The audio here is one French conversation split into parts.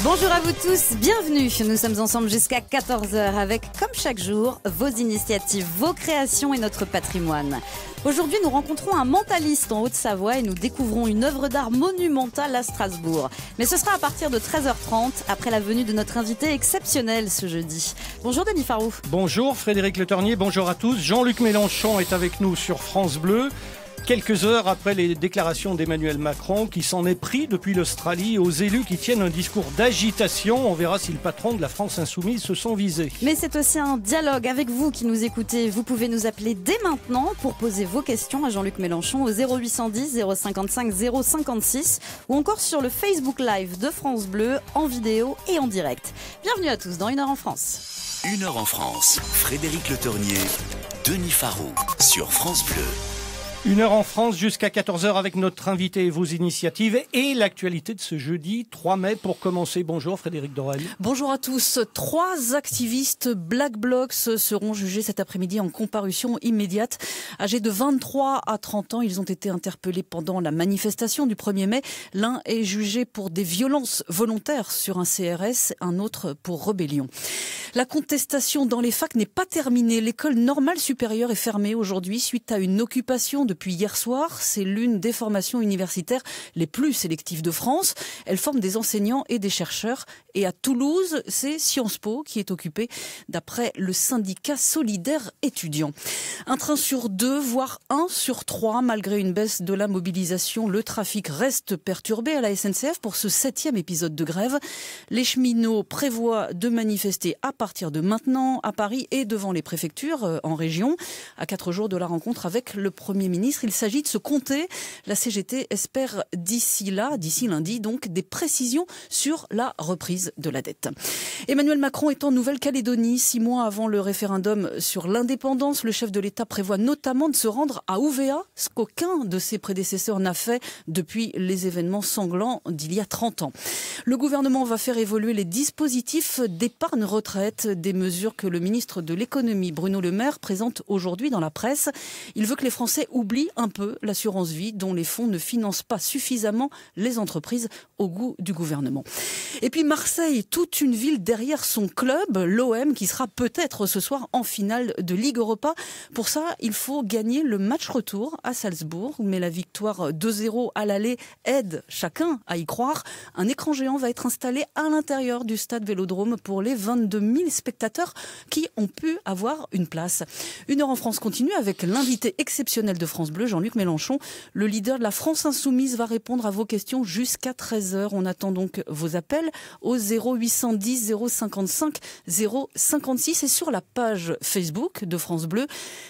Bonjour à vous tous, bienvenue. Nous sommes ensemble jusqu'à 14h avec, comme chaque jour, vos initiatives, vos créations et notre patrimoine. Aujourd'hui, nous rencontrons un mentaliste en Haute-Savoie et nous découvrons une œuvre d'art monumentale à Strasbourg. Mais ce sera à partir de 13h30, après la venue de notre invité exceptionnel ce jeudi. Bonjour Denis Farou. Bonjour Frédéric Le Ternier, bonjour à tous. Jean-Luc Mélenchon est avec nous sur France Bleu. Quelques heures après les déclarations d'Emmanuel Macron qui s'en est pris depuis l'Australie aux élus qui tiennent un discours d'agitation. On verra si le patron de la France Insoumise se sent visé. Mais c'est aussi un dialogue avec vous qui nous écoutez. Vous pouvez nous appeler dès maintenant pour poser vos questions à Jean-Luc Mélenchon au 0810 055 056 ou encore sur le Facebook Live de France Bleu en vidéo et en direct. Bienvenue à tous dans 1 heure en France. 1 heure en France, Frédéric Le Ternier, Denis Farou sur France Bleu. 1 heure en France jusqu'à 14h avec notre invité et vos initiatives et l'actualité de ce jeudi 3 mai. Pour commencer, bonjour Frédéric Dorel. Bonjour à tous. 3 activistes Black Blocs seront jugés cet après-midi en comparution immédiate. Âgés de 23 à 30 ans, ils ont été interpellés pendant la manifestation du 1er mai. L'un est jugé pour des violences volontaires sur un CRS, un autre pour rébellion. La contestation dans les facs n'est pas terminée. L'école normale supérieure est fermée aujourd'hui suite à une occupation depuis hier soir. C'est l'une des formations universitaires les plus sélectives de France. Elle forme des enseignants et des chercheurs. Et à Toulouse, c'est Sciences Po qui est occupée d'après le syndicat solidaire étudiant. Un train sur 2, voire 1 sur 3, malgré une baisse de la mobilisation. Le trafic reste perturbé à la SNCF pour ce 7e épisode de grève. Les cheminots prévoient de manifester à partir de maintenant à Paris et devant les préfectures en région. À 4 jours de la rencontre avec le Premier ministre, il s'agit de se compter. La CGT espère d'ici lundi, donc, des précisions sur la reprise de la dette. Emmanuel Macron est en Nouvelle-Calédonie. 6 mois avant le référendum sur l'indépendance, le chef de l'État prévoit notamment de se rendre à Ouvéa, ce qu'aucun de ses prédécesseurs n'a fait depuis les événements sanglants d'il y a 30 ans. Le gouvernement va faire évoluer les dispositifs d'épargne retraite, des mesures que le ministre de l'économie, Bruno Le Maire, présente aujourd'hui dans la presse. Il veut que les Français oublient un peu l'assurance vie dont les fonds ne financent pas suffisamment les entreprises au goût du gouvernement. Et puis Marseille, toute une ville derrière son club, l'OM, qui sera peut-être ce soir en finale de Ligue Europa. Pour ça, il faut gagner le match retour à Salzbourg, mais la victoire 2-0 à l'aller aide chacun à y croire. Un écran géant va être installé à l'intérieur du stade Vélodrome pour les 22 000 spectateurs qui ont pu avoir une place. 1 heure en France continue avec l'invité exceptionnel de France Bleu, Jean-Luc Mélenchon. Le leader de la France Insoumise va répondre à vos questions jusqu'à 13h. On attend donc vos appels au 0810 055 056 et sur la page Facebook de France Bleu.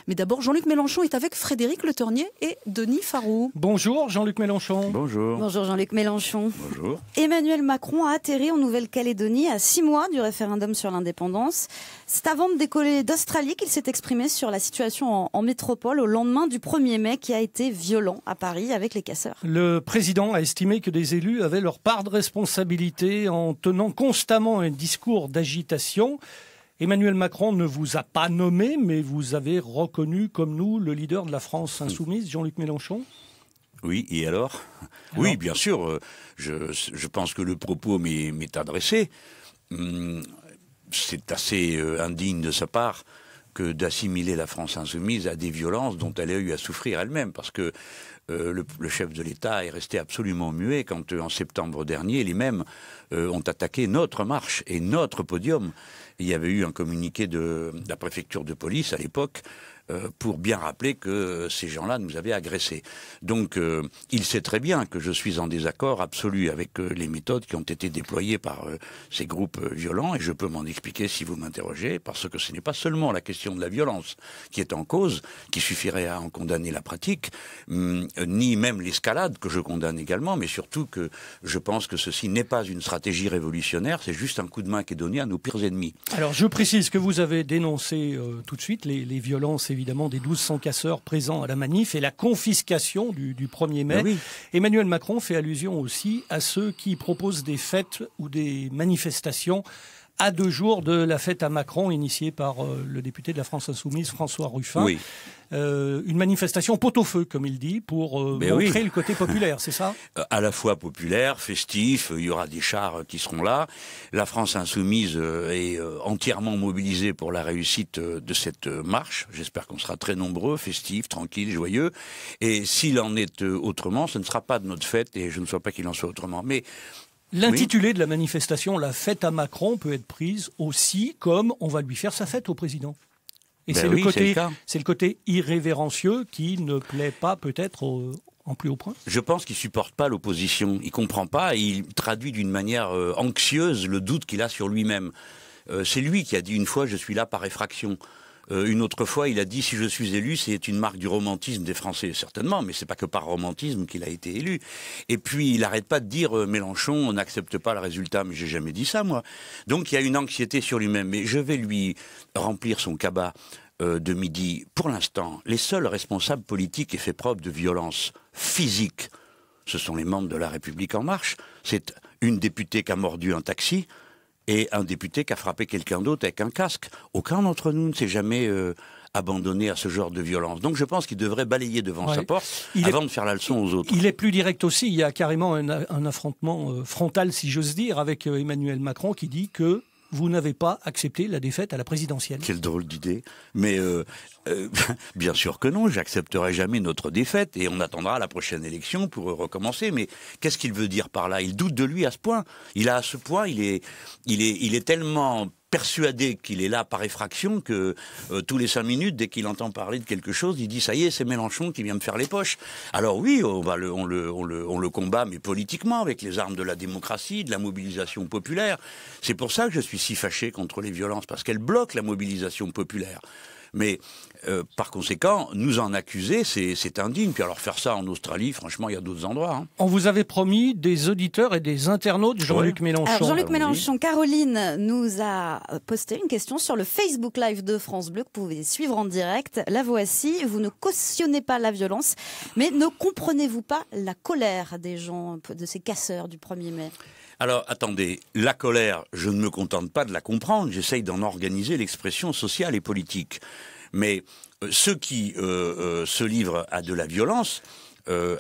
Mais d'abord, Jean-Luc Mélenchon est avec Frédéric Le Ternier et Denis Farou. Bonjour Jean-Luc Mélenchon. Bonjour. Bonjour Jean-Luc Mélenchon. Bonjour. Emmanuel Macron a atterri en Nouvelle-Calédonie à 6 mois du référendum sur l'indépendance. C'est avant de décoller d'Australie qu'il s'est exprimé sur la situation en métropole au lendemain du 1er mai qui a été violent à Paris avec les casseurs. Le président a estimé que des élus avaient leur part de responsabilité en tenant constamment un discours d'agitation. Emmanuel Macron ne vous a pas nommé, mais vous avez reconnu comme nous le leader de la France Insoumise, Jean-Luc Mélenchon. Oui, et alors ? Oui, bien sûr, je pense que le propos m'est adressé. C'est assez indigne de sa part que d'assimiler la France Insoumise à des violences dont elle a eu à souffrir elle-même, parce que le chef de l'État est resté absolument muet quand, en septembre dernier, les mêmes ont attaqué notre marche et notre podium. Il y avait eu un communiqué de la préfecture de police à l'époque pour bien rappeler que ces gens-là nous avaient agressés. Donc, il sait très bien que je suis en désaccord absolu avec les méthodes qui ont été déployées par ces groupes violents, et je peux m'en expliquer si vous m'interrogez, parce que ce n'est pas seulement la question de la violence qui est en cause, qui suffirait à en condamner la pratique, ni même l'escalade, que je condamne également, mais surtout que je pense que ceci n'est pas une stratégie révolutionnaire, c'est juste un coup de main qui est donné à nos pires ennemis. Alors, je précise que vous avez dénoncé tout de suite les violences évidemment des 1200 casseurs présents à la manif et la confiscation du 1er mai. Oui. Emmanuel Macron fait allusion aussi à ceux qui proposent des fêtes ou des manifestations à 2 jours de la fête à Macron, initiée par le député de la France Insoumise, François Ruffin. Oui. Une manifestation pot-au-feu, comme il dit, pour montrer le côté populaire, c'est ça? À la fois populaire, festif, il y aura des chars qui seront là. La France Insoumise est entièrement mobilisée pour la réussite de cette marche. J'espère qu'on sera très nombreux, festifs, tranquilles, joyeux. Et s'il en est autrement, ce ne sera pas de notre fête, et je ne souhaite pas qu'il en soit autrement. Mais l'intitulé de la manifestation, la fête à Macron, peut être prise aussi comme on va lui faire sa fête au président. Et c'est le côté irrévérencieux qui ne plaît pas peut-être en plus haut point. Je pense qu'il supporte pas l'opposition. Il comprend pas et il traduit d'une manière anxieuse le doute qu'il a sur lui-même. C'est lui qui a dit une fois « je suis là par effraction ». Une autre fois, il a dit « si je suis élu, c'est une marque du romantisme des Français ». Certainement, mais c'est pas que par romantisme qu'il a été élu. Et puis, il n'arrête pas de dire « Mélenchon, on n'accepte pas le résultat ». Mais j'ai jamais dit ça, moi. Donc, il y a une anxiété sur lui-même. Mais je vais lui remplir son cabas de midi. Pour l'instant, les seuls responsables politiques aient fait preuve de violence physique, ce sont les membres de La République En Marche. C'est une députée qui a mordu un taxi et un député qui a frappé quelqu'un d'autre avec un casque. Aucun d'entre nous ne s'est jamais abandonné à ce genre de violence. Donc je pense qu'il devrait balayer devant sa porte avant de faire la leçon aux autres. Il est plus direct aussi. Il y a carrément un affrontement frontal, si j'ose dire, avec Emmanuel Macron qui dit que vous n'avez pas accepté la défaite à la présidentielle. Quelle drôle d'idée. Mais bien sûr que non, j'accepterai jamais notre défaite et on attendra la prochaine élection pour recommencer. Mais qu'est-ce qu'il veut dire par là? Il doute de lui à ce point. Il est tellement persuadé qu'il est là par effraction que tous les 5 minutes, dès qu'il entend parler de quelque chose, il dit ça y est, c'est Mélenchon qui vient me faire les poches. Alors oui, on le combat, mais politiquement, avec les armes de la démocratie, de la mobilisation populaire. C'est pour ça que je suis si fâché contre les violences, parce qu'elles bloquent la mobilisation populaire. Mais par conséquent, nous en accuser, c'est indigne. Puis alors faire ça en Australie, franchement, il y a d'autres endroits. Hein. On vous avait promis des auditeurs et des internautes, Jean-Luc Mélenchon. Alors Jean-Luc Mélenchon, Caroline nous a posté une question sur le Facebook Live de France Bleu que vous pouvez suivre en direct. La voici. Vous ne cautionnez pas la violence, mais ne comprenez-vous pas la colère des gens, de ces casseurs du 1er mai? Alors, attendez, la colère, je ne me contente pas de la comprendre, j'essaye d'en organiser l'expression sociale et politique. Mais ceux qui se livrent à de la violence,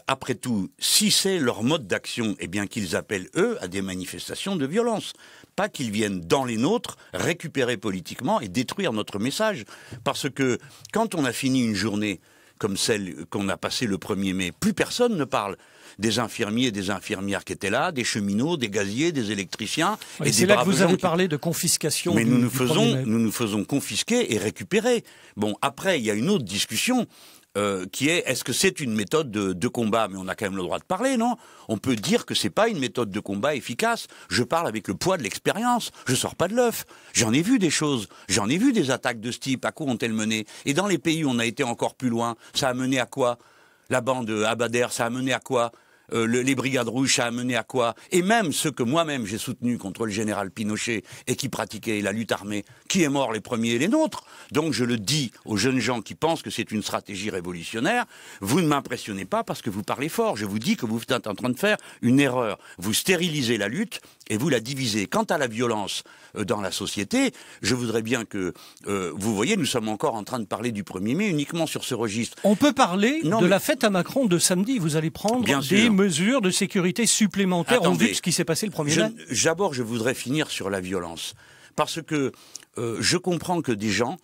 après tout, si c'est leur mode d'action, eh bien qu'ils appellent, eux, à des manifestations de violence. Pas qu'ils viennent dans les nôtres, récupérer politiquement et détruire notre message. Parce que quand on a fini une journée comme celle qu'on a passée le 1er mai, plus personne ne parle. Des infirmiers et des infirmières qui étaient là, des cheminots, des gaziers, des électriciens. Oui, et c'est là que vous avez parlé de confiscation. Mais nous nous faisons confisquer et récupérer. Bon, après, il y a une autre discussion qui est, est-ce que c'est une méthode de combat? Mais on a quand même le droit de parler, non? On peut dire que c'est pas une méthode de combat efficace. Je parle avec le poids de l'expérience. Je sors pas de l'œuf. J'en ai vu des choses. J'en ai vu des attaques de ce type. À quoi ont-elles mené? Et dans les pays où on a été encore plus loin, ça a mené à quoi? La bande Abadère, ça a mené à quoi? Les brigades rouges, ça a mené à quoi? Et même ceux que moi-même j'ai soutenus contre le général Pinochet et qui pratiquaient la lutte armée, qui est mort les premiers? Les nôtres. Donc je le dis aux jeunes gens qui pensent que c'est une stratégie révolutionnaire, vous ne m'impressionnez pas parce que vous parlez fort. Je vous dis que vous êtes en train de faire une erreur. Vous stérilisez la lutte et vous la divisez. Quant à la violence dans la société, je voudrais bien que, vous voyez, nous sommes encore en train de parler du 1er mai uniquement sur ce registre. On peut parler la fête à Macron de samedi. Vous allez prendre des mesures de sécurité supplémentaires. On vu ce qui s'est passé le 1er mai. D'abord, je voudrais finir sur la violence. Parce que je comprends que des gens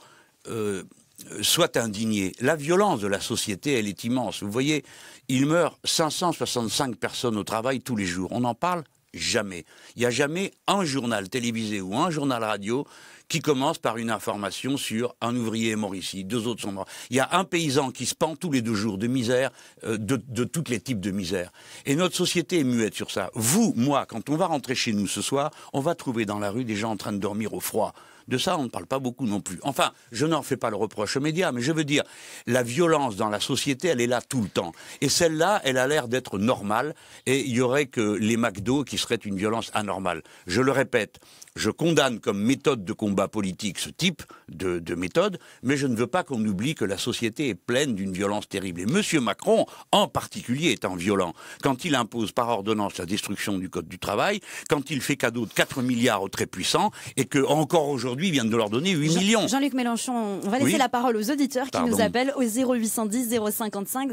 soient indignés. La violence de la société, elle est immense. Vous voyez, il meurt 565 personnes au travail tous les jours. On en parle jamais. Il n'y a jamais un journal télévisé ou un journal radio qui commence par une information sur un ouvrier est mort ici, 2 autres sont morts. Il y a un paysan qui se pend tous les 2 jours de misère, de tous les types de misère. Et notre société est muette sur ça. Vous, moi, quand on va rentrer chez nous ce soir, on va trouver dans la rue des gens en train de dormir au froid. De ça, on ne parle pas beaucoup non plus. Enfin, je n'en fais pas le reproche aux médias, mais je veux dire, la violence dans la société, elle est là tout le temps. Et celle-là, elle a l'air d'être normale, et il y aurait que les McDo qui seraient une violence anormale. Je le répète, Je condamne comme méthode de combat politique ce type de méthode, mais je ne veux pas qu'on oublie que la société est pleine d'une violence terrible. Et M. Macron, en particulier, étant violent, quand il impose par ordonnance la destruction du Code du travail, quand il fait cadeau de 4 milliards aux très puissants, et que encore aujourd'hui, il vient de leur donner 8 millions. Jean-Luc Mélenchon, on va laisser la parole aux auditeurs qui nous appellent au 0810 055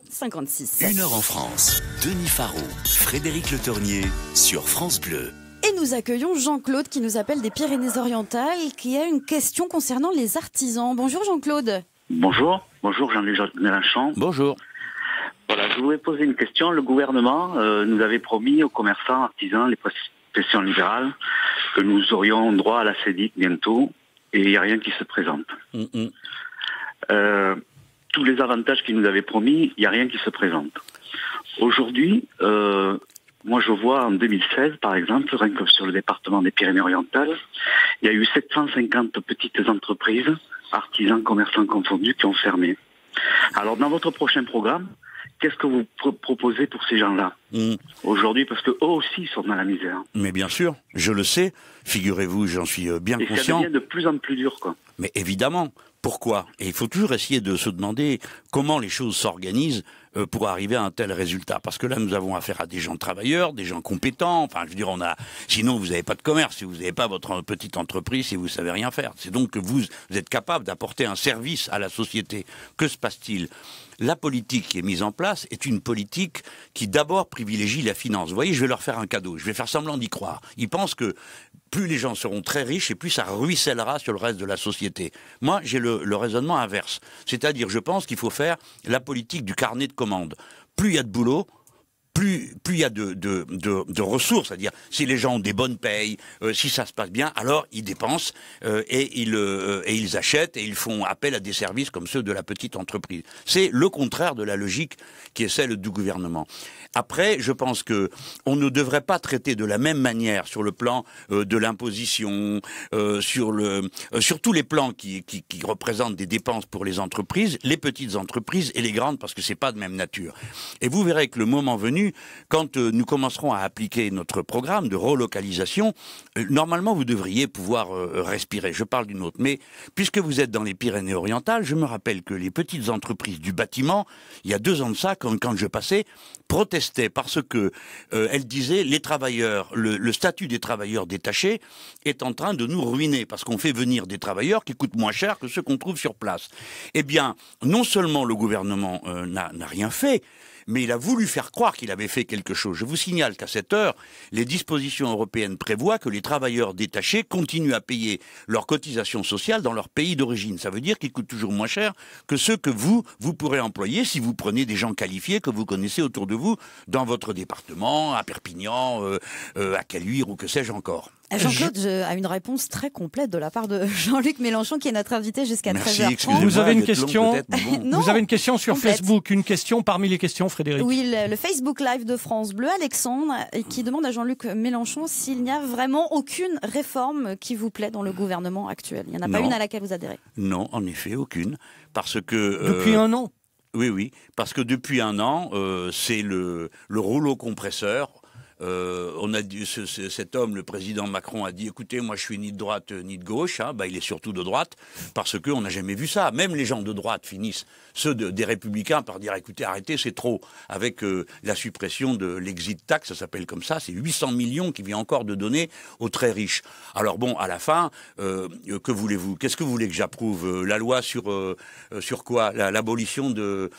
056. 1 heure en France. Denis Faro, Frédéric Le Tornier sur France Bleu. Et nous accueillons Jean-Claude qui nous appelle des Pyrénées-Orientales, qui a une question concernant les artisans. Bonjour Jean-Claude. Bonjour Jean-Luc Mélenchon. Bonjour. Voilà, je voulais poser une question. Le gouvernement nous avait promis aux commerçants, artisans, les professions libérales, que nous aurions droit à la CEDIC bientôt, et il n'y a rien qui se présente. Tous les avantages qu'ils nous avaient promis, il n'y a rien qui se présente. Aujourd'hui, moi je vois en 2016, par exemple, rien que sur le département des Pyrénées-Orientales, il y a eu 750 petites entreprises, artisans, commerçants confondus, qui ont fermé. Alors dans votre prochain programme, qu'est-ce que vous proposez pour ces gens-là aujourd'hui, parce qu'eux aussi sont dans la misère? Mais bien sûr, je le sais, figurez-vous, j'en suis bien conscient. Et ça devient de plus en plus dur, quoi. Mais évidemment, pourquoi? Et il faut toujours essayer de se demander comment les choses s'organisent pour arriver à un tel résultat. Parce que là, nous avons affaire à des gens travailleurs, des gens compétents. Enfin, je veux dire, sinon, vous n'avez pas de commerce, si vous n'avez pas votre petite entreprise, si vous ne savez rien faire. C'est donc que vous êtes capable d'apporter un service à la société. Que se passe-t-il? La politique qui est mise en place est une politique qui d'abord privilégie la finance. Vous voyez, je vais leur faire un cadeau, je vais faire semblant d'y croire. Ils pensent que plus les gens seront très riches et plus ça ruissellera sur le reste de la société. Moi, j'ai le raisonnement inverse. C'est-à-dire, je pense qu'il faut faire la politique du carnet de commandes. Plus il y a de boulot, plus il y a de ressources, c'est-à-dire si les gens ont des bonnes payes, si ça se passe bien, alors ils dépensent et ils achètent et ils font appel à des services comme ceux de la petite entreprise. C'est le contraire de la logique qui est celle du gouvernement. Après, je pense que on ne devrait pas traiter de la même manière sur le plan de l'imposition, sur tous les plans qui représentent des dépenses pour les entreprises, les petites entreprises et les grandes, parce que c'est pas de même nature. Et vous verrez que le moment venu, quand nous commencerons à appliquer notre programme de relocalisation, normalement vous devriez pouvoir respirer. Je parle d'une autre. Mais puisque vous êtes dans les Pyrénées-Orientales, je me rappelle que les petites entreprises du bâtiment, il y a 2 ans de ça, quand je passais, protestaient parce que elles disaient les travailleurs, le statut des travailleurs détachés est en train de nous ruiner parce qu'on fait venir des travailleurs qui coûtent moins cher que ceux qu'on trouve sur place. Eh bien, non seulement le gouvernement n'a rien fait, mais il a voulu faire croire qu'il avait fait quelque chose. Je vous signale qu'à cette heure, les dispositions européennes prévoient que les travailleurs détachés continuent à payer leurs cotisations sociales dans leur pays d'origine. Ça veut dire qu'ils coûtent toujours moins cher que ceux que vous pourrez employer si vous prenez des gens qualifiés que vous connaissez autour de vous dans votre département, à Perpignan, à Caluire ou que sais-je encore. Jean-Claude a une réponse très complète de la part de Jean-Luc Mélenchon, qui est notre invité jusqu'à 13h30. Vous avez une question Non, Vous avez une question sur complète. Facebook, une question parmi les questions, Frédéric. Oui, le Facebook Live de France Bleu, Alexandre, qui demande à Jean-Luc Mélenchon s'il n'y a vraiment aucune réforme qui vous plaît dans le gouvernement actuel. Il n'y en a pas une à laquelle vous adhérez? Non, en effet, aucune. Parce que... Depuis 1 an? Oui, parce que depuis 1 an, c'est le rouleau compresseur. On a dit, cet homme, le président Macron, a dit écoutez, moi je suis ni de droite ni de gauche, il est surtout de droite, parce qu'on n'a jamais vu ça. Même les gens de droite finissent, ceux des Républicains, par dire écoutez, arrêtez, c'est trop. Avec la suppression de l'exit tax, ça s'appelle comme ça, c'est 800 millions qui vient encore de donner aux très riches. Alors bon, à la fin, que voulez-vous? Qu'est-ce que vous voulez que j'approuve? La loi sur quoi? L'abolition du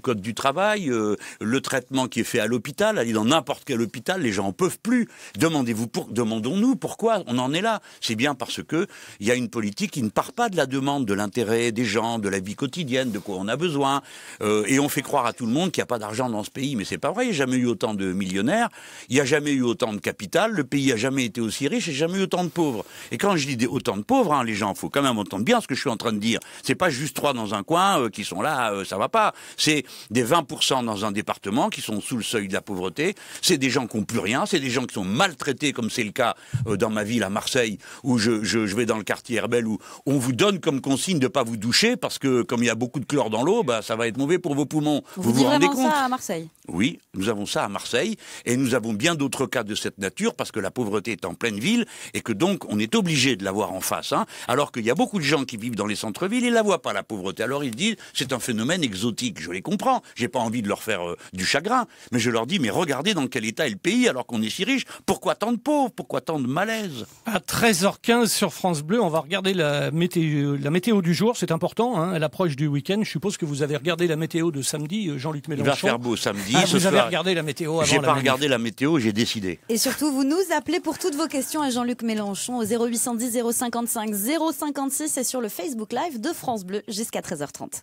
Code du travail, le traitement qui est fait à l'hôpital. Aller dans n'importe quel hôpital, les gens en peuvent plus. Demandons-nous pourquoi on en est là. C'est bien parce que il y a une politique qui ne part pas de la demande, de l'intérêt des gens, de la vie quotidienne, de quoi on a besoin. Et on fait croire à tout le monde qu'il n'y a pas d'argent dans ce pays. Mais c'est pas vrai. Il n'y a jamais eu autant de millionnaires. Il n'y a jamais eu autant de capital. Le pays n'a jamais été aussi riche et jamais eu autant de pauvres. Et quand je dis autant de pauvres, les gens, faut quand même entendre bien ce que je suis en train de dire. C'est pas juste 3 dans un coin qui sont là, ça va pas. C'est des 20% dans un département qui sont sous le seuil de la pauvreté. pauvreté. C'est des gens qui n'ont plus rien, c'est des gens qui sont maltraités, comme c'est le cas dans ma ville à Marseille, où je vais dans le quartier Herbel, où on vous donne comme consigne de ne pas vous doucher, parce que comme il y a beaucoup de chlore dans l'eau, ça va être mauvais pour vos poumons. Vous vous rendez vraiment compte? ça à Marseille? Oui, nous avons ça à Marseille, et nous avons bien d'autres cas de cette nature, parce que la pauvreté est en pleine ville, et que donc on est obligé de la voir en face, alors qu'il y a beaucoup de gens qui vivent dans les centres-villes et la voient pas, la pauvreté. Alors ils disent, c'est un phénomène exotique. Je les comprends. J'ai pas envie de leur faire du chagrin. Mais je leur dis, mais regardez dans quel état est le pays alors qu'on est si riche. Pourquoi tant de pauvres? Pourquoi tant de malaise? À 13h15 sur France Bleu, on va regarder la météo du jour. C'est important, à l'approche du week-end. Je suppose que vous avez regardé la météo de samedi, Jean-Luc Mélenchon. Il va faire beau samedi. Vous avez regardé la météo avant? J'ai pas regardé la météo, j'ai décidé. Et surtout, vous nous appelez pour toutes vos questions à Jean-Luc Mélenchon au 0810 055 056 et sur le Facebook Live de France Bleu jusqu'à 13h30.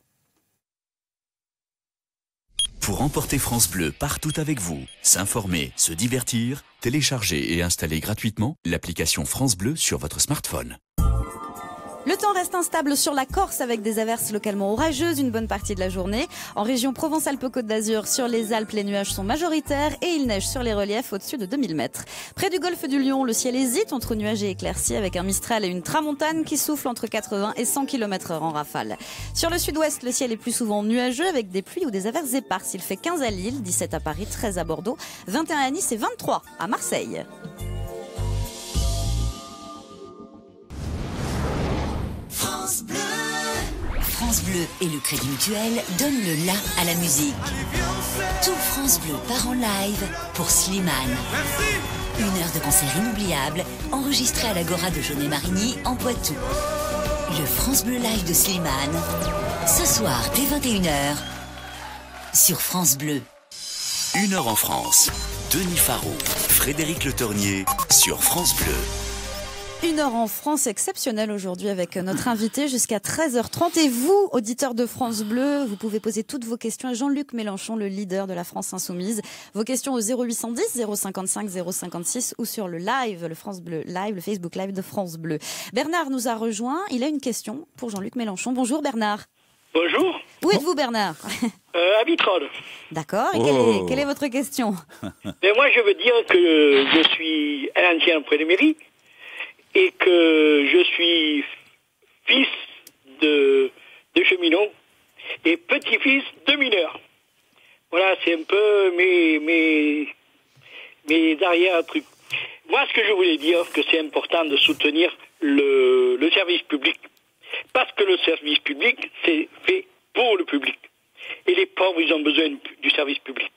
Pour emporter France Bleu partout avec vous, s'informer, se divertir, télécharger et installer gratuitement l'application France Bleu sur votre smartphone. Le temps reste instable sur la Corse avec des averses localement orageuses une bonne partie de la journée. En région Provence-Alpes-Côte d'Azur, sur les Alpes, les nuages sont majoritaires et il neige sur les reliefs au-dessus de 2000 mètres. Près du golfe du Lion, le ciel hésite entre nuages et éclaircies avec un mistral et une tramontane qui souffle entre 80 et 100 km/h en rafale. Sur le sud-ouest, le ciel est plus souvent nuageux avec des pluies ou des averses éparses. Il fait 15 à Lille, 17 à Paris, 13 à Bordeaux, 21 à Nice et 23 à Marseille. France Bleu. France Bleu et le Crédit Mutuel donnent le la à la musique. Tout France Bleu part en live pour Slimane. Une heure de concert inoubliable enregistrée à l'Agora de Jaunet-Marigny en Poitou. Le France Bleu Live de Slimane, ce soir dès 21h sur France Bleu. 1 heure en France. Denis Farou, Frédéric Le Tornier sur France Bleu. 1 heure en France exceptionnelle aujourd'hui avec notre invité jusqu'à 13h30. Et vous, auditeurs de France Bleu, vous pouvez poser toutes vos questions à Jean-Luc Mélenchon, le leader de la France Insoumise. Vos questions au 0810 055 056 ou sur le live, le France Bleu Live, le Facebook Live de France Bleu. Bernard nous a rejoint. Il a une question pour Jean-Luc Mélenchon. Bonjour Bernard. Bonjour. Où êtes-vous Bernard? À Vitrolles. D'accord. Et quelle est votre question? Mais moi, je veux dire que je suis un ancien près de mairie et que je suis fils de cheminot et petit-fils de mineur. Voilà, c'est un peu mes arrière-trucs. Moi, ce que je voulais dire, que c'est important de soutenir le service public. Parce que le service public, c'est fait pour le public. Et les pauvres, ils ont besoin du service public.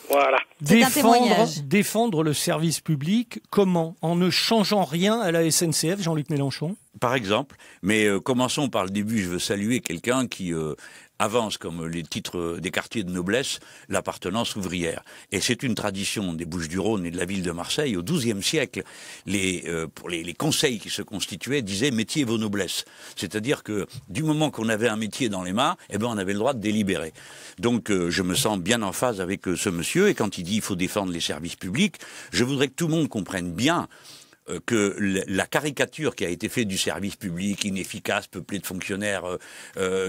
Voilà. Défendre le service public, comment? En ne changeant rien à la SNCF, Jean-Luc Mélenchon? Par exemple, mais commençons par le début. Je veux saluer quelqu'un qui avance, comme les titres des quartiers de noblesse, l'appartenance ouvrière. Et c'est une tradition des Bouches-du-Rhône et de la ville de Marseille. Au XIIe siècle, pour les conseils qui se constituaient disaient « métier vos noblesses ». C'est-à-dire que du moment qu'on avait un métier dans les mains, on avait le droit de délibérer. Donc je me sens bien en phase avec ce monsieur. Et quand il dit « il faut défendre les services publics », je voudrais que tout le monde comprenne bien que la caricature qui a été faite du service public, inefficace, peuplé de fonctionnaires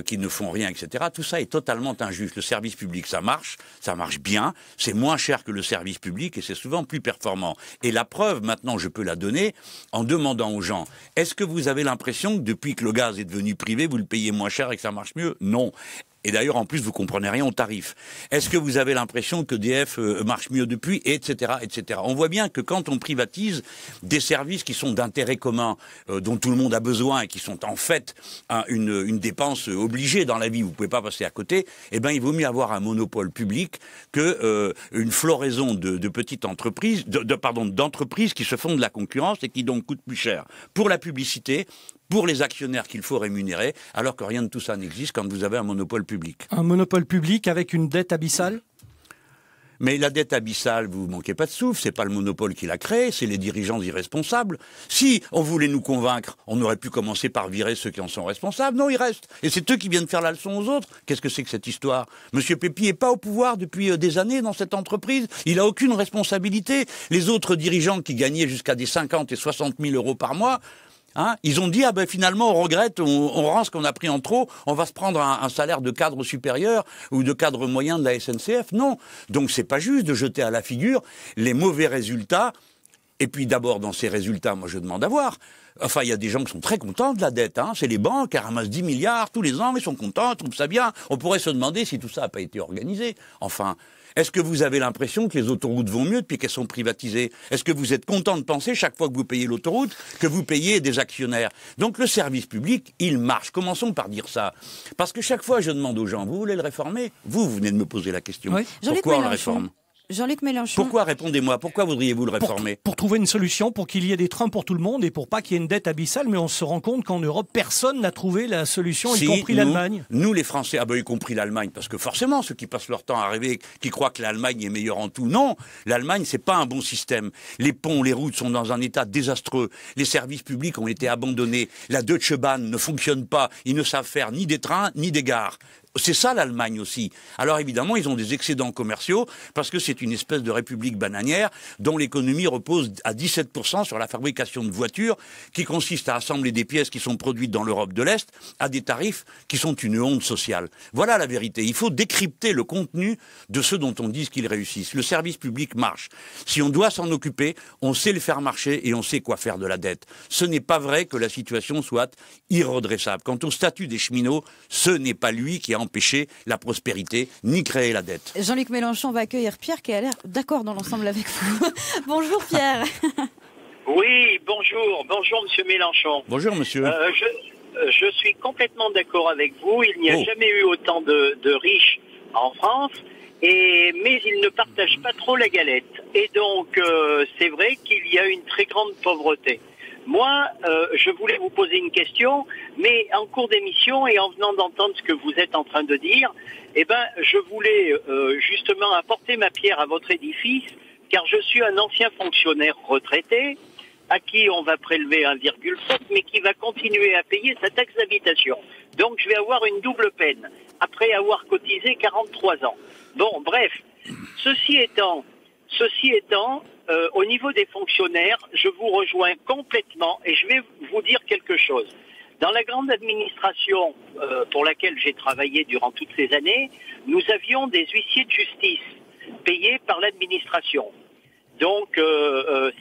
qui ne font rien, etc., tout ça est totalement injuste. Le service public, ça marche bien, c'est moins cher que le service public et c'est souvent plus performant. Et la preuve, maintenant, je peux la donner en demandant aux gens, est-ce que vous avez l'impression que depuis que le gaz est devenu privé, vous le payez moins cher et que ça marche mieux? Non. Et d'ailleurs, en plus, vous comprenez rien au tarif. Est-ce que vous avez l'impression que EDF marche mieux depuis, etc., etc. On voit bien que quand on privatise des services qui sont d'intérêt commun, dont tout le monde a besoin et qui sont en fait une dépense obligée dans la vie, vous pouvez pas passer à côté. Il vaut mieux avoir un monopole public que une floraison de petites entreprises, d'entreprises qui se font de la concurrence et qui donc coûtent plus cher pour la publicité, pour les actionnaires qu'il faut rémunérer, alors que rien de tout ça n'existe quand vous avez un monopole public. Un monopole public avec une dette abyssale? Mais la dette abyssale, vous manquez pas de souffle, c'est pas le monopole qui l'a créé, c'est les dirigeants irresponsables. Si on voulait nous convaincre, on aurait pu commencer par virer ceux qui en sont responsables. Non, ils restent. Et c'est eux qui viennent faire la leçon aux autres. Qu'est-ce que c'est que cette histoire? Monsieur Pépi est pas au pouvoir depuis des années dans cette entreprise. Il a aucune responsabilité. Les autres dirigeants qui gagnaient jusqu'à des 50 et 60 000 euros par mois, Hein, ils ont dit, ah ben finalement on regrette, on rend ce qu'on a pris en trop, on va se prendre un salaire de cadre supérieur ou de cadre moyen de la SNCF. Non, donc c'est pas juste de jeter à la figure les mauvais résultats. Et puis d'abord, dans ces résultats, moi je demande à voir. Enfin, il y a des gens qui sont très contents de la dette. Hein. C'est les banques qui ramassent 10 milliards tous les ans, ils sont contents, ils trouvent ça bien. On pourrait se demander si tout ça n'a pas été organisé. Enfin, est-ce que vous avez l'impression que les autoroutes vont mieux depuis qu'elles sont privatisées? Est-ce que vous êtes content de penser, chaque fois que vous payez l'autoroute, que vous payez des actionnaires? Donc le service public, il marche. Commençons par dire ça. Parce que chaque fois, je demande aux gens, vous voulez le réformer? Vous venez de me poser la question. Oui. Pourquoi on le réforme? Jean-Luc Mélenchon. Pourquoi, répondez-moi, pourquoi voudriez-vous le réformer? Pour trouver une solution, pour qu'il y ait des trains pour tout le monde et pour pas qu'il y ait une dette abyssale. Mais on se rend compte qu'en Europe, personne n'a trouvé la solution, y compris l'Allemagne. Nous, les Français, y compris l'Allemagne, parce que forcément, ceux qui passent leur temps à rêver, qui croient que l'Allemagne est meilleure en tout, non, l'Allemagne, c'est pas un bon système. Les ponts, les routes sont dans un état désastreux. Les services publics ont été abandonnés. La Deutsche Bahn ne fonctionne pas. Ils ne savent faire ni des trains, ni des gares. C'est ça l'Allemagne aussi. Alors évidemment, ils ont des excédents commerciaux parce que c'est une espèce de république bananière dont l'économie repose à 17% sur la fabrication de voitures qui consiste à assembler des pièces qui sont produites dans l'Europe de l'Est à des tarifs qui sont une honte sociale. Voilà la vérité. Il faut décrypter le contenu de ceux dont on dit qu'ils réussissent. Le service public marche. Si on doit s'en occuper, on sait le faire marcher et on sait quoi faire de la dette. Ce n'est pas vrai que la situation soit irredressable. Quant au statut des cheminots, ce n'est pas lui qui a empêcher la prospérité, ni créer la dette. Jean-Luc Mélenchon va accueillir Pierre qui a l'air d'accord dans l'ensemble avec vous. Bonjour Pierre. Oui, bonjour Monsieur Mélenchon. Bonjour Monsieur. Je suis complètement d'accord avec vous. Il n'y a jamais eu autant de riches en France, mais ils ne partagent pas trop la galette. Et donc, c'est vrai qu'il y a une très grande pauvreté. Moi, je voulais vous poser une question, mais en cours d'émission et en venant d'entendre ce que vous êtes en train de dire, je voulais justement apporter ma pierre à votre édifice, car je suis un ancien fonctionnaire retraité, à qui on va prélever 1,7, mais qui va continuer à payer sa taxe d'habitation. Donc je vais avoir une double peine, après avoir cotisé 43 ans. Bon, bref, ceci étant, au niveau des fonctionnaires, je vous rejoins complètement et je vais vous dire quelque chose. Dans la grande administration pour laquelle j'ai travaillé durant toutes ces années, nous avions des huissiers de justice payés par l'administration. Donc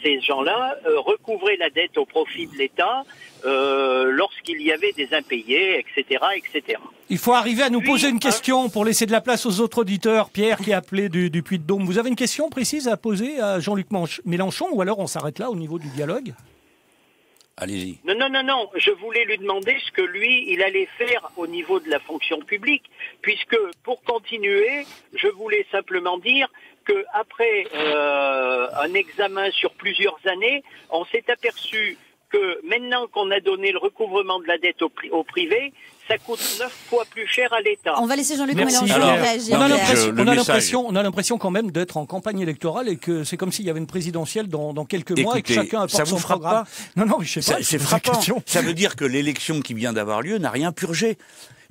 ces gens-là recouvraient la dette au profit de l'État lorsqu'il y avait des impayés, etc., etc. Il faut arriver à nous poser une question pour laisser de la place aux autres auditeurs. Pierre qui a appelé du Puy-de-Dôme. Vous avez une question précise à poser à Jean-Luc Mélenchon ou alors on s'arrête là au niveau du dialogue? Allez-y. Non. Je voulais lui demander ce que lui, il allait faire au niveau de la fonction publique, puisque pour continuer, je voulais simplement dire que après un examen sur plusieurs années, on s'est aperçu que maintenant qu'on a donné le recouvrement de la dette au privé, ça coûte 9 fois plus cher à l'État. On va laisser Jean-Luc Mélenchon réagir. réagir. On a l'impression quand même d'être en campagne électorale et que c'est comme s'il y avait une présidentielle dans quelques mois et que chacun apporte son programme. Non, je sais pas. C'est frappant. Ça veut dire que l'élection qui vient d'avoir lieu n'a rien purgé.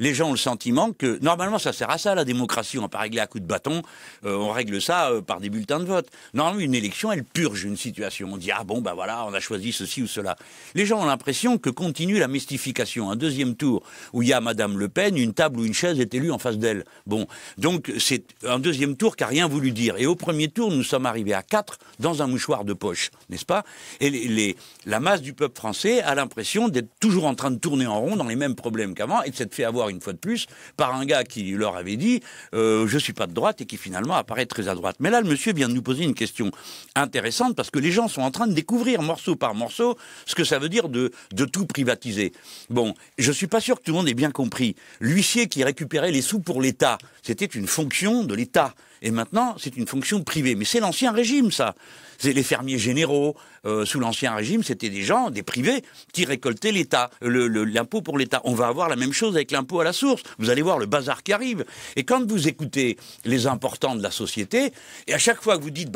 Les gens ont le sentiment que, normalement, ça sert à ça, la démocratie. On va pas régler à coups de bâton, on règle ça par des bulletins de vote. Normalement, une élection, elle purge une situation. On dit, voilà, on a choisi ceci ou cela. Les gens ont l'impression que continue la mystification. Un deuxième tour où il y a Madame Le Pen, une table ou une chaise est élue en face d'elle. Bon. Donc, c'est un deuxième tour qui n'a rien voulu dire. Et au premier tour, nous sommes arrivés à 4 dans un mouchoir de poche, n'est-ce pas? Et la masse du peuple français a l'impression d'être toujours en train de tourner en rond dans les mêmes problèmes qu'avant et de s'être fait avoir une fois de plus par un gars qui leur avait dit je suis pas de droite et qui finalement apparaît très à droite. Mais là, le monsieur vient de nous poser une question intéressante parce que les gens sont en train de découvrir morceau par morceau ce que ça veut dire de tout privatiser. Bon, je suis pas sûr que tout le monde ait bien compris. L'huissier qui récupérait les sous pour l'État, c'était une fonction de l'État. Et maintenant, c'est une fonction privée. Mais c'est l'ancien régime, ça. C'est les fermiers généraux. Sous l'ancien régime, c'était des gens, des privés, qui récoltaient l'État, l'impôt pour l'État. On va avoir la même chose avec l'impôt à la source. Vous allez voir le bazar qui arrive. Et quand vous écoutez les importants de la société, et à chaque fois que vous dites,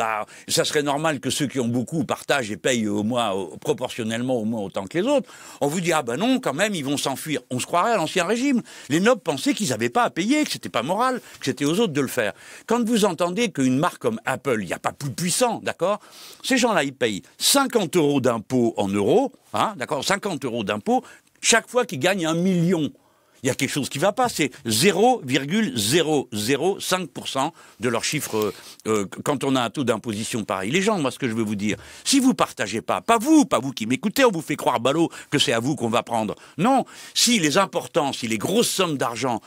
ça serait normal que ceux qui ont beaucoup partagent et payent au moins, proportionnellement au moins autant que les autres, on vous dit, non, quand même, ils vont s'enfuir. On se croirait à l'ancien régime. Les nobles pensaient qu'ils n'avaient pas à payer, que c'était pas moral, que c'était aux autres de le faire. Quand vous vous entendez qu'une marque comme Apple, il n'y a pas plus puissant, d'accord? Ces gens-là, ils payent 50 € d'impôts en euros, hein, d'accord? 50 € d'impôts chaque fois qu'ils gagnent 1 million. Il y a quelque chose qui ne va pas, c'est 0,005% de leur chiffre quand on a un taux d'imposition pareil. Les gens, moi, ce que je veux vous dire, si vous partagez pas vous qui m'écoutez, on vous fait croire ballot que c'est à vous qu'on va prendre. Non, si les importants, si les grosses sommes d'argent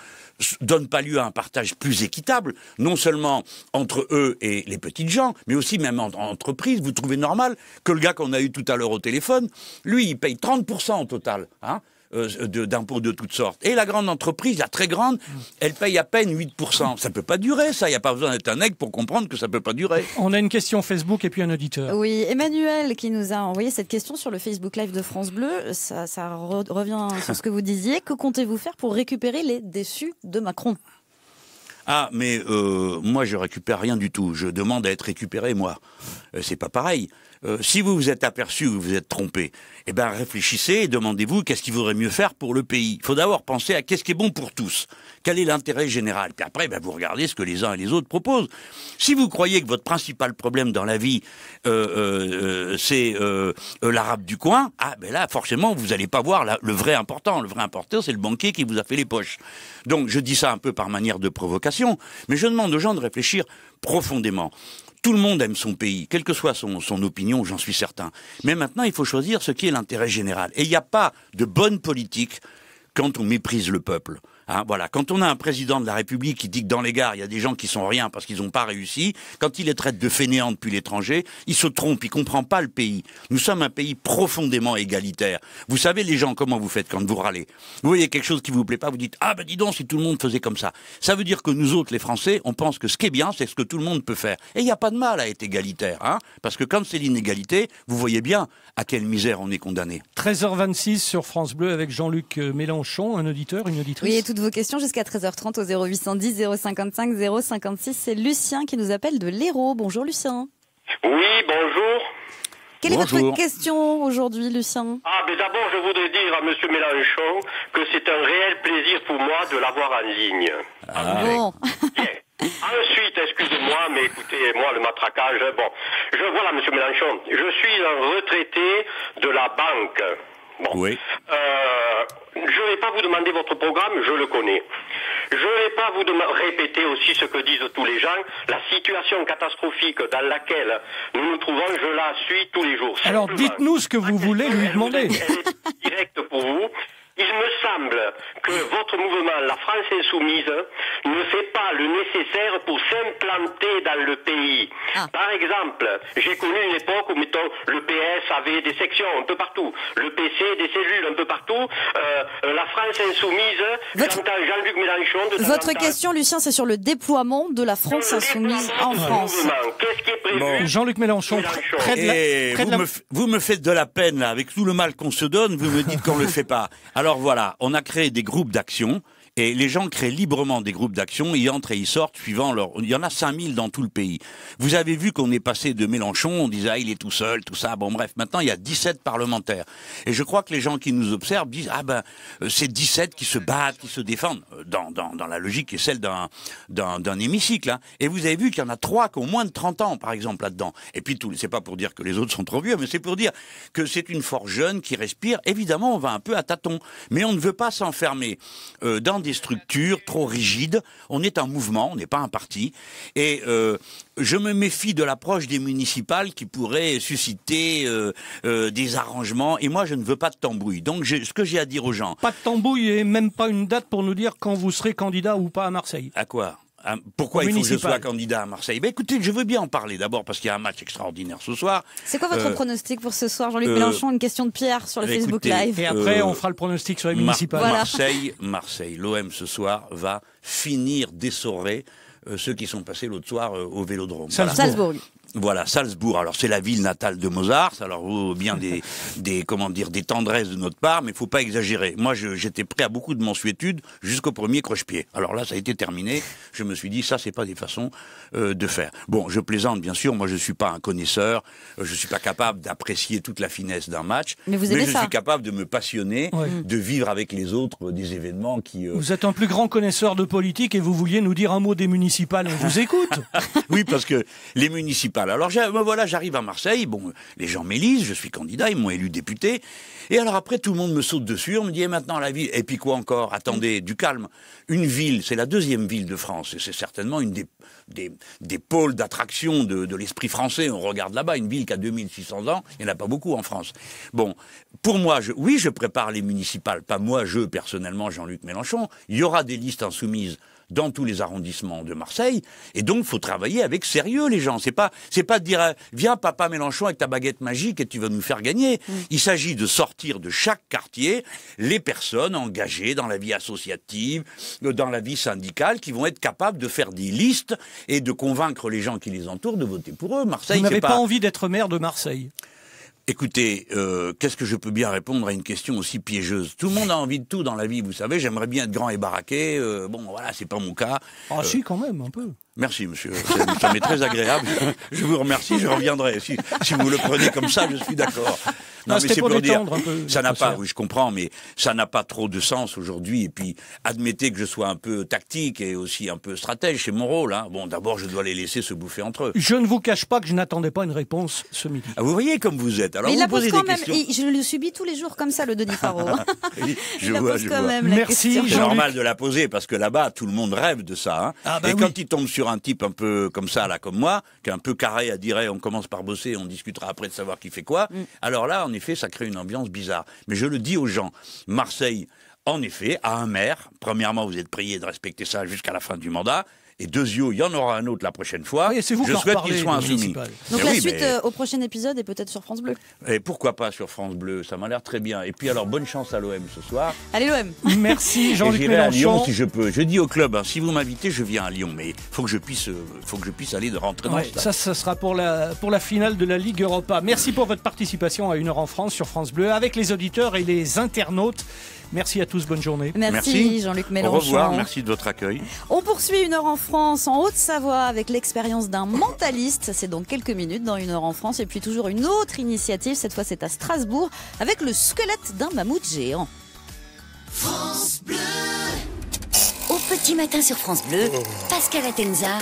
donnent pas lieu à un partage plus équitable, non seulement entre eux et les petites gens, mais aussi même en entreprise, vous trouvez normal que le gars qu'on a eu tout à l'heure au téléphone, lui, il paye 30% au total, hein, d'impôts de toutes sortes. Et la grande entreprise, la très grande, elle paye à peine 8%. Ça peut pas durer, ça. Il n'y a pas besoin d'être un aigle pour comprendre que ça peut pas durer. On a une question Facebook et puis un auditeur. Oui, Emmanuel qui nous a envoyé cette question sur le Facebook Live de France Bleu. Ça revient sur ce que vous disiez. Que comptez-vous faire pour récupérer les déçus de Macron? Ah, mais moi, je récupère rien du tout. Je demande à être récupéré, moi. C'est pas pareil. Si vous vous êtes aperçu ou vous vous êtes trompé, eh ben réfléchissez et demandez-vous qu'est-ce qu'il vaudrait mieux faire pour le pays. Il faut d'abord penser à qu'est-ce qui est bon pour tous. Quel est l'intérêt général? Puis après, vous regardez ce que les uns et les autres proposent. Si vous croyez que votre principal problème dans la vie, c'est l'arabe du coin, ah ben là, forcément, vous n'allez pas voir le vrai important. Le vrai important, c'est le banquier qui vous a fait les poches. Donc, je dis ça un peu par manière de provocation, mais je demande aux gens de réfléchir profondément. Tout le monde aime son pays, quelle que soit son opinion, j'en suis certain. Mais maintenant, il faut choisir ce qui est l'intérêt général. Et il n'y a pas de bonne politique quand on méprise le peuple. Hein, voilà. Quand on a un président de la République qui dit que dans les gares, il y a des gens qui sont rien parce qu'ils n'ont pas réussi, quand il les traite de fainéants depuis l'étranger, il se trompe, il comprend pas le pays. Nous sommes un pays profondément égalitaire. Vous savez, les gens, comment vous faites quand vous râlez? Vous voyez quelque chose qui vous plaît pas, vous dites, ah ben dis donc, si tout le monde faisait comme ça. Ça veut dire que nous autres, les Français, on pense que ce qui est bien, c'est ce que tout le monde peut faire. Et il n'y a pas de mal à être égalitaire, hein, parce que comme c'est l'inégalité, vous voyez bien à quelle misère on est condamné. 13h26 sur France Bleu avec Jean-Luc Mélenchon, un auditeur, une auditrice. Oui, et toutes vos questions jusqu'à 13h30 au 0810 055 056. C'est Lucien qui nous appelle de l'Hérault. Bonjour Lucien. Oui, bonjour. Quelle est votre question aujourd'hui, Lucien? Ah, mais d'abord, je voudrais dire à Monsieur Mélenchon que c'est un réel plaisir pour moi de l'avoir en ligne. Ah. Bon. Bien. Ensuite, excusez-moi, mais écoutez, moi, le matraquage, bon. Voilà, Monsieur Mélenchon, je suis un retraité de la banque. Bon. Oui. Je ne vais pas vous demander votre programme, je le connais. Je ne vais pas vous répéter aussi ce que disent tous les gens. La situation catastrophique dans laquelle nous nous trouvons, je la suis tous les jours. Alors dites-nous ce que vous voulez lui demander. Elle est directe pour vous. Il me semble que votre mouvement, la France Insoumise, ne fait pas le nécessaire pour s'implanter dans le pays. Ah. Par exemple, j'ai connu une époque où, mettons, le PS avait des sections un peu partout, le PC des cellules un peu partout, la France Insoumise, j'entends Jean-Luc Mélenchon... Votre question, Lucien, c'est sur le déploiement de la France Insoumise en France. Qu'est-ce qui est prévu? Bon. Jean-Luc Mélenchon, vous me faites de la peine, là, avec tout le mal qu'on se donne, vous me dites qu'on le fait pas. Alors voilà, on a créé des groupes d'action et les gens créent librement des groupes d'action, ils entrent et ils sortent suivant leur... Il y en a 5000 dans tout le pays. Vous avez vu qu'on est passé de Mélenchon, on disait ah, il est tout seul, tout ça. Bon bref, maintenant il y a 17 parlementaires. Et je crois que les gens qui nous observent disent ah ben c'est 17 qui se battent, qui se défendent dans la logique qui est celle d'un hémicycle. Hein. Et vous avez vu qu'il y en a 3 qui ont moins de 30 ans par exemple là-dedans. Et puis c'est pas pour dire que les autres sont trop vieux, mais c'est pour dire que c'est une force jeune qui respire. Évidemment, on va un peu à tâtons, mais on ne veut pas s'enfermer dans des structures trop rigides. On est un mouvement, on n'est pas un parti. Et je me méfie de l'approche des municipales qui pourrait susciter des arrangements. Et moi, je ne veux pas de tambouille. Donc, ce que j'ai à dire aux gens... Pas de tambouille et même pas une date pour nous dire quand vous serez candidat ou pas à Marseille. À quoi ? Pourquoi il faut que je sois candidat à Marseille? Ben écoutez, je veux bien en parler d'abord parce qu'il y a un match extraordinaire ce soir. C'est quoi votre pronostic pour ce soir, Jean-Luc Mélenchon? Une question de Pierre sur le Facebook Live. Et après, on fera le pronostic sur les municipales. Voilà. Marseille. L'OM ce soir va finir d'essorer ceux qui sont passés l'autre soir au Vélodrome. Salzbourg. Voilà, Salzbourg. Alors c'est la ville natale de Mozart. Alors bien des tendresses de notre part, mais il faut pas exagérer. Moi, j'étais prêt à beaucoup de mansuétude jusqu'au premier croche-pied. Alors là, ça a été terminé. Je me suis dit, ça, c'est pas des façons de faire. Bon, je plaisante, bien sûr. Moi, je suis pas un connaisseur. Je suis pas capable d'apprécier toute la finesse d'un match. Mais je suis capable de me passionner, de vivre avec les autres des événements qui. Vous êtes un plus grand connaisseur de politique et vous vouliez nous dire un mot des municipales. On vous écoute. Oui, parce que les municipales. Alors voilà, j'arrive à Marseille, bon, les gens m'élisent, je suis candidat, ils m'ont élu député, et alors après tout le monde me saute dessus, on me dit maintenant la ville, et puis quoi encore, attendez, du calme, une ville, c'est la deuxième ville de France, et c'est certainement une des pôles d'attraction de l'esprit français, on regarde là-bas, une ville qui a 2600 ans, il n'y en a pas beaucoup en France. Bon, pour moi, je prépare les municipales, pas moi, personnellement, Jean-Luc Mélenchon, il y aura des listes insoumises dans tous les arrondissements de Marseille, et donc faut travailler avec sérieux les gens. C'est pas de dire viens papa Mélenchon avec ta baguette magique et tu vas nous faire gagner. Il s'agit de sortir de chaque quartier les personnes engagées dans la vie associative, dans la vie syndicale, qui vont être capables de faire des listes et de convaincre les gens qui les entourent de voter pour eux. Marseille, vous n'avez pas envie d'être maire de Marseille? Écoutez, qu'est-ce que je peux bien répondre à une question aussi piégeuse? Tout le monde a envie de tout dans la vie, vous savez. J'aimerais bien être grand et baraqué. Bon, voilà, c'est pas mon cas. Ah si, quand même, un peu. Merci, monsieur. Ça m'est très agréable. Je vous remercie, je reviendrai. Si vous le prenez comme ça, je suis d'accord. Non, mais c'est pour dire, ça n'a pas, oui, je comprends, mais ça n'a pas trop de sens aujourd'hui. Et puis, admettez que je sois un peu tactique et aussi un peu stratège, c'est mon rôle. Hein. Bon, d'abord, je dois les laisser se bouffer entre eux. Je ne vous cache pas que je n'attendais pas une réponse ce midi. Ah, vous voyez comme vous êtes. Alors, mais vous il la pose posez quand des même. questions. Je le subis tous les jours comme ça, le Denis Faro. Oui, je vois. Merci. C'est normal de la poser parce que là-bas, tout le monde rêve de ça. Hein. Ah bah et oui. quand il tombe sur un type un peu comme ça, là, comme moi, qui est un peu carré à dire on commence par bosser, on discutera après de savoir qui fait quoi. Alors là, en effet, ça crée une ambiance bizarre. Mais je le dis aux gens, Marseille, en effet, a un maire. Premièrement, vous êtes priés de respecter ça jusqu'à la fin du mandat. Et deuxièmement, il y en aura un autre la prochaine fois. Oui, c'est vous je souhaite qu'il soit insoumis. Donc la suite au prochain épisode est peut-être sur France Bleu. Et pourquoi pas sur France Bleu, ça m'a l'air très bien. Et puis alors, bonne chance à l'OM ce soir. Allez l'OM. Merci Jean-Luc Mélenchon. À Lyon si je peux. Je dis au club, hein, si vous m'invitez, je viens à Lyon. Mais faut que je puisse aller de rentrer dans ça sera pour la finale de la Ligue Europa. Merci pour votre participation à 1 heure en France sur France Bleu avec les auditeurs et les internautes. Merci à tous, bonne journée. Merci Jean-Luc Mélenchon. Au revoir, merci de votre accueil. On poursuit 1 heure en France, en Haute-Savoie, avec l'expérience d'un mentaliste. C'est dans quelques minutes dans 1 heure en France. Et puis toujours une autre initiative, cette fois c'est à Strasbourg, avec le squelette d'un mammouth géant. France Bleu. Au petit matin sur France Bleu, Pascal Atenza